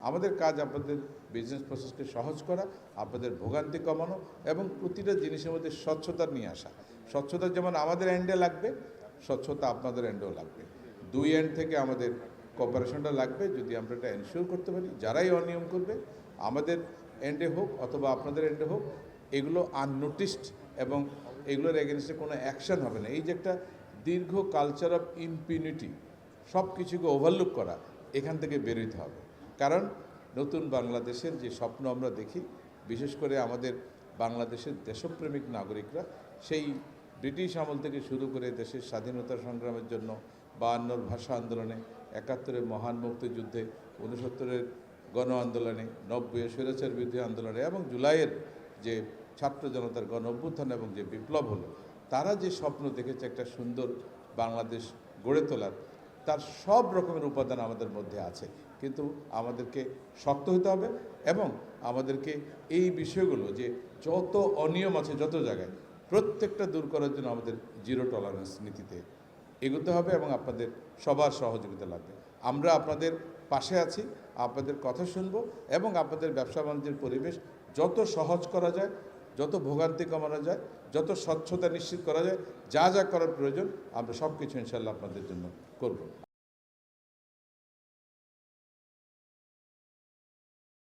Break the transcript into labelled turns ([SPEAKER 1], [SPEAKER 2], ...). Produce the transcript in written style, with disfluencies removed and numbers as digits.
[SPEAKER 1] আমাদের কাজ আপনাদের বিজনেস প্রসেসকে সহজ করা, আপনাদের ভোগান্তি কমানো এবং প্রতিটা জিনিসের মধ্যে স্বচ্ছতা নিয়ে আসা। স্বচ্ছতা যেমন আমাদের এন্ডে লাগবে, স্বচ্ছতা আপনাদের এন্ডেও লাগবে। দুই এন্ড থেকে আমাদের কোঅপারেশনটা লাগবে। যদি আমরা এটা এনশিওর করতে পারি, যারাই অনিয়ম করবে আমাদের এন্ডে হোক অথবা আপনাদের এন্ডে হোক, এগুলো আননোটিসড এবং এগুলোর এগেনস্টে কোনো অ্যাকশন হবে না। এই যে একটা দীর্ঘ কালচার অফ ইম্পিউনিটি, সব কিছুকে ওভারলুক করা, এখান থেকে বেরোতে হবে। কারণ নতুন বাংলাদেশের যে স্বপ্ন আমরা দেখি, বিশেষ করে আমাদের বাংলাদেশের দেশপ্রেমিক নাগরিকরা সেই ব্রিটিশ আমল থেকে শুরু করে দেশের স্বাধীনতা সংগ্রামের জন্য, 52 ভাষা আন্দোলনে, 71-এর মহান মুক্তিযুদ্ধে, 69-এর গণ আন্দোলনে, 90-এর স্বৈরাচার বিরোধী আন্দোলনে এবং জুলাইয়ের যে ছাত্র জনতার গণ অভ্যুত্থান এবং যে বিপ্লব হলো, তারা যে স্বপ্ন দেখেছে একটা সুন্দর বাংলাদেশ গড়ে তোলার, তার সব রকমের উপাদান আমাদের মধ্যে আছে। কিন্তু আমাদেরকে শক্ত হতে হবে এবং আমাদেরকে এই বিষয়গুলো যে যত অনিয়ম আছে যত জায়গায়, প্রত্যেকটা দূর করার জন্য আমাদের জিরো টলারেন্স নীতিতে এগোতে হবে এবং আপনাদের সবার সহযোগিতা লাগবে। আমরা আপনাদের পাশে আছি, আপনাদের কথা শুনব এবং আপনাদের ব্যবসা বাণিজ্যের পরিবেশ যত সহজ করা যায়, যত ভোগান্তি কমানো যায়, যত স্বচ্ছতা নিশ্চিত করা যায়, যা যা করার প্রয়োজন আমরা সব কিছু ইনশাল্লাহ আপনাদের জন্য করব।